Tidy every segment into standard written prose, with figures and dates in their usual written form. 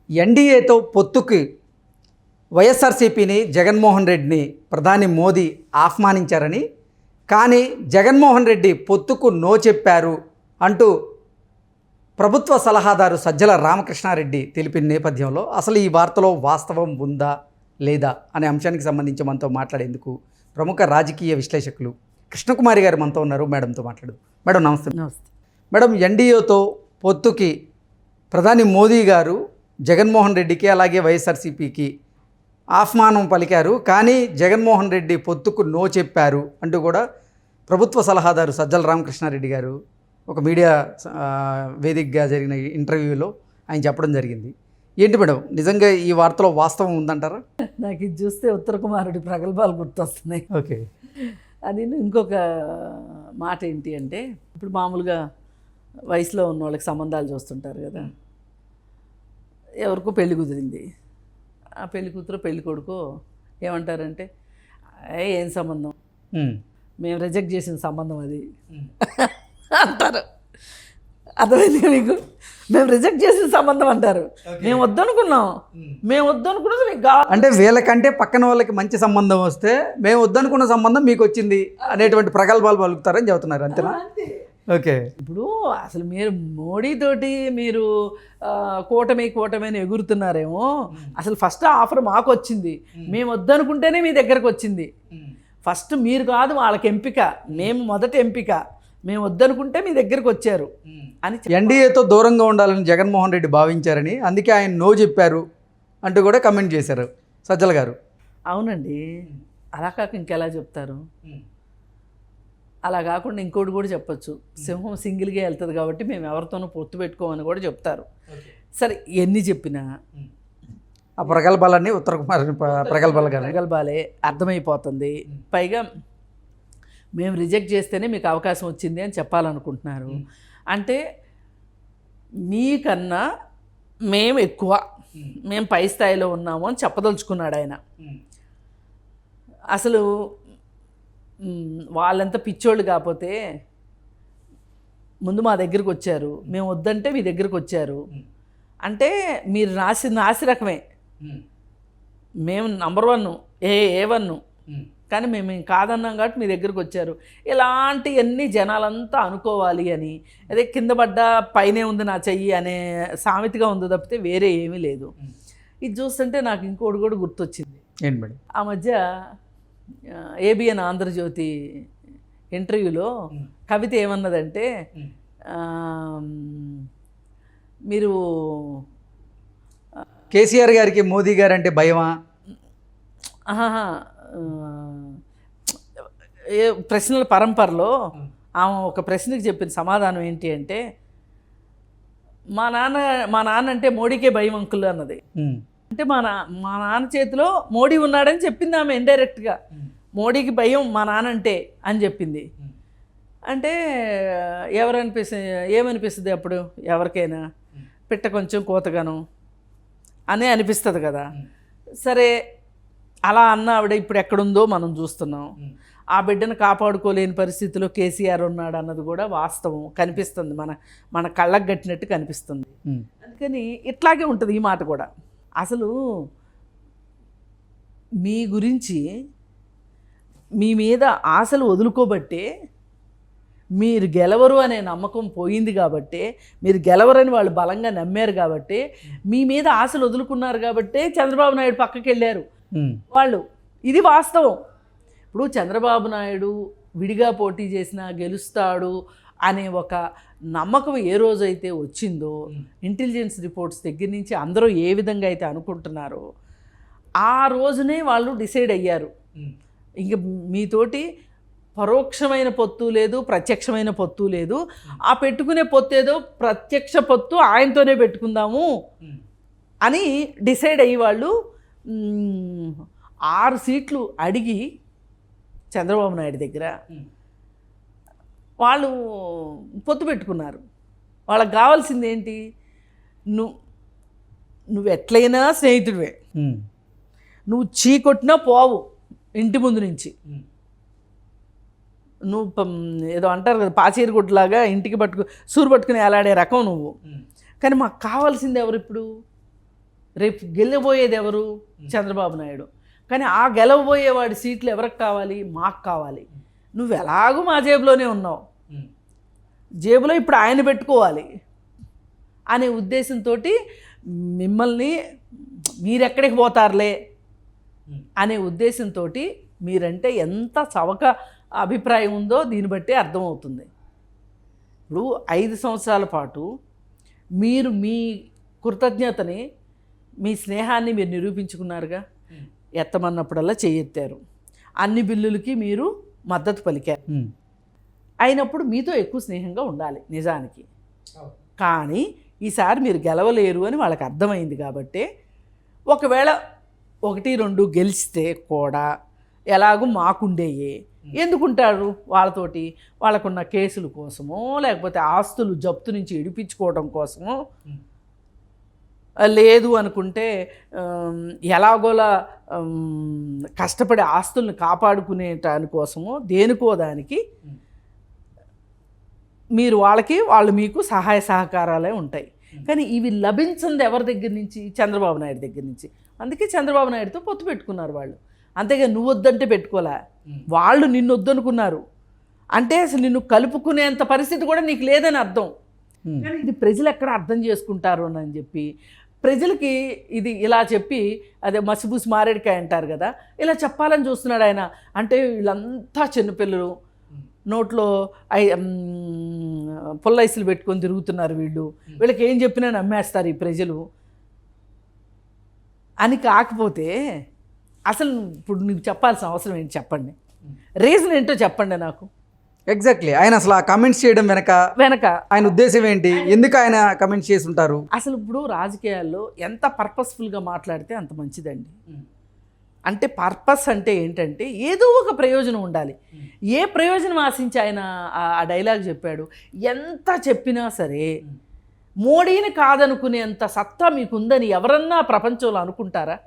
ఎన్డీఏతో పొత్తుకి వైఎస్ఆర్సీపీని జగన్మోహన్ రెడ్డిని ప్రధాని మోదీ ఆహ్వానించారని, కానీ జగన్మోహన్ రెడ్డి పొత్తుకు నో చెప్పారు అంటూ ప్రభుత్వ సలహాదారు సజ్జల రామకృష్ణారెడ్డి తెలిపిన నేపథ్యంలో అసలు ఈ వార్తలో వాస్తవం ఉందా లేదా అనే అంశానికి సంబంధించి మనతో మాట్లాడేందుకు ప్రముఖ రాజకీయ విశ్లేషకులు కృష్ణకుమారి గారు మనతో ఉన్నారు. మేడంతో మాట్లాడు. మేడం నమస్తే. నమస్తే మేడం, ఎన్డీఏతో పొత్తుకి ప్రధాని మోదీ గారు జగన్మోహన్ రెడ్డికి అలాగే వైఎస్ఆర్సీపీకి ఆహ్వానం పలికారు, కానీ జగన్మోహన్ రెడ్డి పొత్తుకు నో చెప్పారు అంటూ కూడా ప్రభుత్వ సలహాదారు సజ్జల రామకృష్ణారెడ్డి గారు ఒక మీడియా వేదికగా జరిగిన ఇంటర్వ్యూలో ఆయన చెప్పడం జరిగింది. ఏంటి మేడం, నిజంగా ఈ వార్తలో వాస్తవం ఉందంటారా? నాకు ఇది చూస్తే ఉత్తర కుమారుడి ప్రగల్భాలు గుర్తొస్తున్నాయి. ఓకే. అది ఇంకొక మాట ఏంటి అంటే, ఇప్పుడు మామూలుగా వయసులో ఉన్న వాళ్ళకి సంబంధాలు చూస్తుంటారు కదా. ఎవరికో పెళ్లి కుదిరింది, ఆ పెళ్లి కూతురు పెళ్లి కొడుకు ఏమంటారంటే, ఏం సంబంధం, మేము రిజెక్ట్ చేసిన సంబంధం అది అంటారు. అర్థమైంది మీకు? మేము రిజెక్ట్ చేసిన సంబంధం అంటారు. మేము వద్దనుకున్నాం, మేము వద్దనుకున్నది మీకు కావాలి అంటే వీళ్ళకంటే పక్కన వాళ్ళకి మంచి సంబంధం వస్తే మేము వద్దనుకున్న సంబంధం మీకు వచ్చింది అనేటువంటి ప్రగల్భాలు పలుకుతారని చెబుతున్నారు, అంతేనా? ఓకే. ఇప్పుడు అసలు మీరు మోడీతోటి మీరు కూటమి ఎగురుతున్నారేమో. అసలు ఫస్ట్ ఆఫర్ మాకు వచ్చింది, మేము వద్దనుకుంటేనే మీ దగ్గరకు వచ్చింది. ఫస్ట్ మీరు కాదు వాళ్ళకి ఎంపిక, మేము మొదటి ఎంపిక, మేము వద్దనుకుంటే మీ దగ్గరకు వచ్చారు అని. ఎన్డీఏతో దూరంగా ఉండాలని జగన్మోహన్ రెడ్డి భావించారని, అందుకే ఆయన నో చెప్పారు అంటూ కూడా కమెంట్ చేశారు సజ్జల గారు. అవునండి, అలా కాక ఇంకెలా చెప్తారు? అలా కాకుండా ఇంకోటి కూడా చెప్పచ్చు, సింహం సింగిల్గా వెళ్తుంది కాబట్టి మేము ఎవరితోనూ పొత్తు పెట్టుకోమని కూడా చెప్తారు. సరే, ఎన్ని చెప్పినా ఆ ప్రగల్భాలన్నీ ఉత్తర కుమార్ ప్రగల్భాలే అర్థమైపోతుంది. పైగా మేము రిజెక్ట్ చేస్తేనే మీకు అవకాశం వచ్చింది అని చెప్పాలనుకుంటున్నారు. అంటే మీకన్నా మేము ఎక్కువ, మేము పై స్థాయిలో ఉన్నాము అని చెప్పదలుచుకున్నాడు ఆయన. అసలు వాళ్ళంతా పిచ్చోళ్ళు కాకపోతే ముందు మా దగ్గరికి వచ్చారు, మేము వద్దంటే మీ దగ్గరికి వచ్చారు అంటే మీరు నాసి రకమే. మేము నంబర్ 1 A1, కానీ మేము కాదన్నాం కాబట్టి మీ దగ్గరికి వచ్చారు. ఇలాంటివన్నీ జనాలంతా అనుకోవాలి అని, అదే కింద పడ్డ పైనే ఉంది నా చెయ్యి అనే సామెతగా ఉంది తప్పితే వేరే ఏమీ లేదు. ఇది చూస్తుంటే నాకు ఇంకోటి కూడా గుర్తొచ్చింది. ఏంటి మేడం? ఆ మధ్య ABN ఆంధ్రజ్యోతి ఇంటర్వ్యూలో కవిత ఏమన్నదంటే, మీరు కేసీఆర్ గారికి మోదీ గారు అంటే భయమా? ప్రశ్నల పరంపరలో ఆమె ఒక ప్రశ్నకి చెప్పిన సమాధానం ఏంటి అంటే, మా నాన్న అంటే మోడీకే భయం అంకుల్ అన్నది. అంటే మా నాన్న చేతిలో మోడీ ఉన్నాడని చెప్పింది ఆమె ఇండైరెక్ట్గా. మోడీకి భయం మా నాన్న అంటే అని చెప్పింది. అంటే ఏమనిపిస్తుంది అప్పుడు ఎవరికైనా? పిట్ట కొంచెం కోతగాను అనే అనిపిస్తుంది కదా. సరే, అలా అన్న ఆవిడ ఇప్పుడు ఎక్కడుందో మనం చూస్తున్నాం. ఆ బిడ్డను కాపాడుకోలేని పరిస్థితిలో కేసీఆర్ ఉన్నాడు అన్నది కూడా వాస్తవం కనిపిస్తుంది, మన కళ్ళకు గట్టినట్టు కనిపిస్తుంది. అందుకని ఇట్లాగే ఉంటుంది ఈ మాట కూడా. అసలు మీ గురించి మీ మీద ఆశలు వదులుకోబట్టే మీరు గెలవరు అనే నమ్మకం పోయింది కాబట్టి, మీరు గెలవరని వాళ్ళు బలంగా నమ్మారు కాబట్టి, మీ మీద ఆశలు వదులుకున్నారు కాబట్టి చంద్రబాబు నాయుడు పక్కకి వెళ్ళారు వాళ్ళు. ఇది వాస్తవం. ఇప్పుడు చంద్రబాబు నాయుడు విడిగా పోటీ చేసినా గెలుస్తాడు అనే ఒక నమ్మకం ఏ రోజైతే వచ్చిందో, ఇంటెలిజెన్స్ రిపోర్ట్స్ దగ్గర నుంచి అందరూ ఏ విధంగా అయితే అనుకుంటున్నారో ఆ రోజునే వాళ్ళు డిసైడ్ అయ్యారు. ఇంక మీతోటి పరోక్షమైన పొత్తు లేదు, ప్రత్యక్షమైన పొత్తు లేదు. ఆ పెట్టుకునే పొత్తు ఏదో ప్రత్యక్ష పొత్తు ఆయనతోనే పెట్టుకుందాము అని డిసైడ్ అయ్యి వాళ్ళు 6 సీట్లు అడిగి చంద్రబాబు నాయుడు దగ్గర వాళ్ళు పొత్తు పెట్టుకున్నారు. వాళ్ళకి కావాల్సింది ఏంటి? నువ్వు ఎట్లయినా స్నేహితుడివే, నువ్వు చీకొట్టినా పోవు ఇంటి ముందు నుంచి. నువ్వు ఏదో అంటారు కదా, పాచీరు గుడ్లాగా ఇంటికి సూరు పట్టుకుని ఎలాడే రకం నువ్వు. కానీ మాకు కావాల్సింది ఎవరు? ఇప్పుడు రేపు గెలవబోయేది ఎవరు? చంద్రబాబు నాయుడు. కానీ ఆ గెలవబోయేవాడి సీట్లు ఎవరికి కావాలి? మాకు కావాలి. నువ్వు ఎలాగూ మా జేబులోనే ఉన్నావు, జేబులో ఇప్పుడు ఆయన పెట్టుకోవాలి అనే ఉద్దేశంతో మిమ్మల్ని మీరెక్కడికి పోతారులే అనే ఉద్దేశంతో మీరంటే ఎంత చవక అభిప్రాయం ఉందో దీన్ని బట్టి అర్థమవుతుంది. ఇప్పుడు 5 సంవత్సరాల పాటు మీరు మీ కృతజ్ఞతని, మీ స్నేహాన్ని మీరు నిరూపించుకున్నారుగా. ఎత్తమన్నప్పుడల్లా చేయెత్తారు, అన్ని బిల్లులకి మీరు మద్దతు పలికారు. అయినప్పుడు మీతో ఎక్కువ స్నేహంగా ఉండాలి నిజానికి. కానీ ఈసారి మీరు గెలవలేరు అని వాళ్ళకి అర్థమైంది కాబట్టి, ఒకవేళ 1-2 గెలిస్తే కూడా ఎలాగూ మాకుండేయే ఎందుకుంటారు వాళ్ళతోటి? వాళ్ళకున్న కేసుల కోసమో, లేకపోతే ఆస్తులు జప్తు నుంచి ఇడిపించుకోవడం కోసమో, లేదు అనుకుంటే ఎలాగోలా కష్టపడి ఆస్తుల్ని కాపాడుకునే దానికోసమో, దేనికో దానికి మీరు వాళ్ళు మీకు సహాయ సహకారాలే ఉంటాయి. కానీ ఇవి లభించింది ఎవరి దగ్గర నుంచి? చంద్రబాబు నాయుడు దగ్గర నుంచి. అందుకే చంద్రబాబు నాయుడుతో పొత్తు పెట్టుకున్నారు వాళ్ళు. అంతేగా నువ్వు వద్దంటే పెట్టుకోలే, వాళ్ళు నిన్ను వద్దనుకున్నారు. అంటే అసలు నిన్ను కలుపుకునేంత పరిస్థితి కూడా నీకు లేదని అర్థం. కానీ ఇది ప్రజలు ఎక్కడ అర్థం చేసుకుంటారు అని చెప్పి ప్రజలకి ఇది ఇలా చెప్పి, అదే మసిబూసి మారేడికాయ అంటారు కదా, ఇలా చెప్పాలని చూస్తున్నాడు ఆయన. అంటే వీళ్ళంతా చిన్నపిల్లలు, నోట్లో పుల్లైసులు పెట్టుకొని తిరుగుతున్నారు వీళ్ళకి ఏం చెప్పినా నమ్మేస్తారు ఈ ప్రజలు అని. కాకపోతే అసలు ఇప్పుడు నీకు చెప్పాల్సిన అవసరం ఏంటి చెప్పండి, రీజన్ ఏంటో చెప్పండి నాకు. ఎగ్జాక్ట్లీ ఆయన అసలు ఆ కమెంట్స్ చేయడం వెనక ఆయన ఉద్దేశం ఏంటి? ఎందుకు ఆయన కమెంట్స్ చేసి ఉంటారు? అసలు ఇప్పుడు రాజకీయాల్లో ఎంత పర్పస్ఫుల్గా మాట్లాడితే అంత మంచిదండి. అంటే పర్పస్ అంటే ఏంటంటే ఏదో ఒక ప్రయోజనం ఉండాలి. ఏ ప్రయోజనం ఆశించి ఆయన ఆ డైలాగ్ చెప్పాడు? ఎంత చెప్పినా సరే మోడీని కాదనుకునేంత సత్తా మీకుందని ఎవరన్నా ప్రపంచంలో అనుకుంటారా?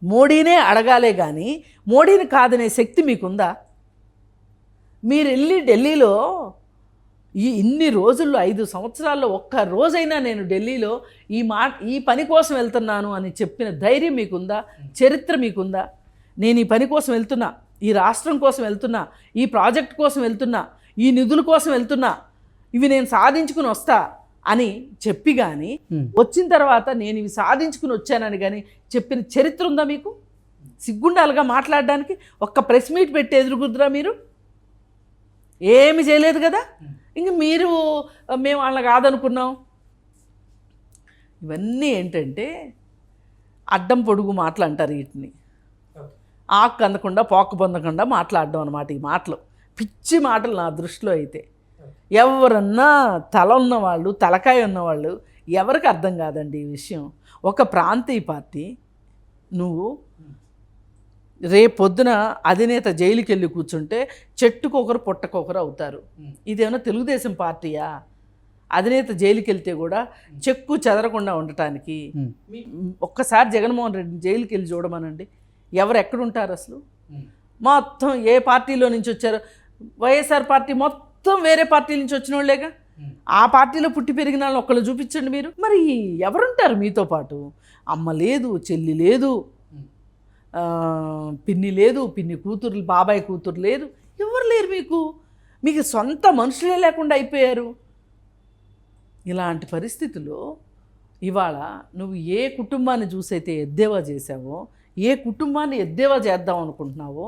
మోడీనే అడగాలే కానీ మోడీని కాదనే శక్తి మీకుందా? మీరు వెళ్ళి ఢిల్లీలో ఇన్ని రోజుల్లో 5 సంవత్సరాల్లో ఒక్క రోజైనా నేను ఢిల్లీలో ఈ పని కోసం వెళ్తున్నాను అని చెప్పిన ధైర్యం మీకుందా? చరిత్ర మీకుందా? నేను ఈ పని కోసం వెళ్తున్నా, ఈ రాష్ట్రం కోసం వెళ్తున్నా, ఈ ప్రాజెక్ట్ కోసం వెళ్తున్నా, ఈ నిధుల కోసం వెళ్తున్నా, ఇవి నేను సాధించుకుని వస్తా అని చెప్పి కానీ వచ్చిన తర్వాత నేను ఇవి సాధించుకుని వచ్చానని కానీ చెప్పిన చరిత్ర ఉందా మీకు? సిగ్గుండాలుగా మాట్లాడడానికి ఒక్క ప్రెస్ మీట్ పెట్టి ఎదురుగుద్దురా మీరు? ఏమి చేయలేదు కదా. ఇంక మీరు మేము వాళ్ళని కాదనుకున్నాం. ఇవన్నీ ఏంటంటే అడ్డం పొడుగు మాటలు అంటారు వీటిని. ఆకు అందకుండా పోక పొందకుండా మాట్లాడడం అన్నమాట. ఈ మాటలు పిచ్చి మాటలు నా దృష్టిలో అయితే. ఎవరన్నా తల ఉన్నవాళ్ళు, తలకాయ ఉన్నవాళ్ళు ఎవరికి అర్థం కాదండి ఈ విషయం. ఒక ప్రాంతీయ పార్టీ నువ్వు రేపొద్దున అధినేత జైలుకి వెళ్ళి కూర్చుంటే చెట్టుకొకరు పుట్టకొకరు అవుతారు. ఇదేమన్నా తెలుగుదేశం పార్టీయా? అధినేత జైలుకి వెళ్తే కూడా చెక్కు చెదరకుండా ఉండటానికి. ఒక్కసారి జగన్మోహన్ రెడ్డి జైలుకి వెళ్ళి చూడమనండి, ఎవరు ఎక్కడుంటారు అసలు? మొత్తం ఏ పార్టీలో నుంచి వచ్చారు? వైఎస్ఆర్ పార్టీ మొత్తం వేరే పార్టీ నుంచి వచ్చిన వాళ్ళేగా. ఆ పార్టీలో పుట్టి పెరిగిన వాళ్ళు ఒక్కళ్ళు చూపించండి మీరు. మరి ఎవరుంటారు మీతో పాటు? అమ్మ లేదు, చెల్లి లేదు, పిన్ని లేదు, పిన్ని కూతురు, బాబాయ్ కూతురు లేదు, ఎవరు లేరు మీకు సొంత మనుషులే లేకుండా అయిపోయారు. ఇలాంటి పరిస్థితుల్లో ఇవాళ నువ్వు ఏ కుటుంబాన్ని చూసైతే ఎద్దేవా చేశావో, ఏ కుటుంబాన్ని ఎద్దేవా చేద్దాం అనుకుంటున్నావో,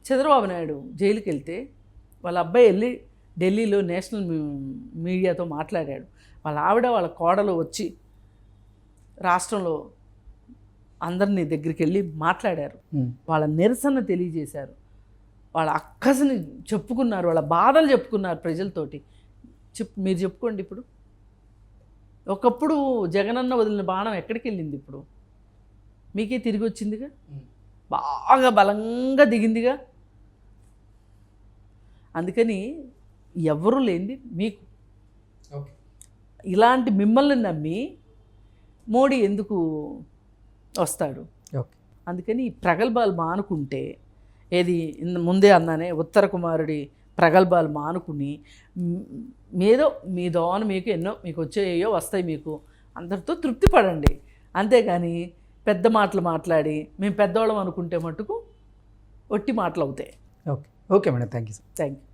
చంద్రబాబు నాయుడు జైలుకి వెళ్తే వాళ్ళ అబ్బాయి వెళ్ళి ఢిల్లీలో నేషనల్ మీడియాతో మాట్లాడాడు. వాళ్ళ ఆవిడ వాళ్ళ కోడలు వచ్చి రాష్ట్రంలో అందరినీ దగ్గరికి వెళ్ళి మాట్లాడారు. వాళ్ళ నిరసన తెలియజేశారు, వాళ్ళ అక్కసని చెప్పుకున్నారు, వాళ్ళ బాధలు చెప్పుకున్నారు ప్రజలతోటి. మీరు చెప్పుకోండి. ఇప్పుడు ఒకప్పుడు జగనన్న వదిలిన బాణం ఎక్కడికి వెళ్ళింది? ఇప్పుడు మీకే తిరిగి వచ్చిందిగా, బాగా బలంగా దిగిందిగా. అందుకని ఎవరు లేనిది మీకు. ఇలాంటి మిమ్మల్ని నమ్మి మోడీ ఎందుకు వస్తాడు? అందుకని ఈ ప్రగల్భాలు మానుకుంటే, ఏది ముందే అన్నానే, ఉత్తర కుమారుడి ప్రగల్భాలు మానుకుని మీదో మీ దోన మీకు ఎన్నో మీకు వచ్చేయో వస్తాయి. మీకు అందరితో తృప్తి పడండి. అంతేగాని పెద్ద మాటలు మాట్లాడి మేము పెద్దవాళ్ళం అనుకుంటే మటుకు ఒట్టి మాటలు అవుతాయి. Okay okay madam, thank you. Thank you.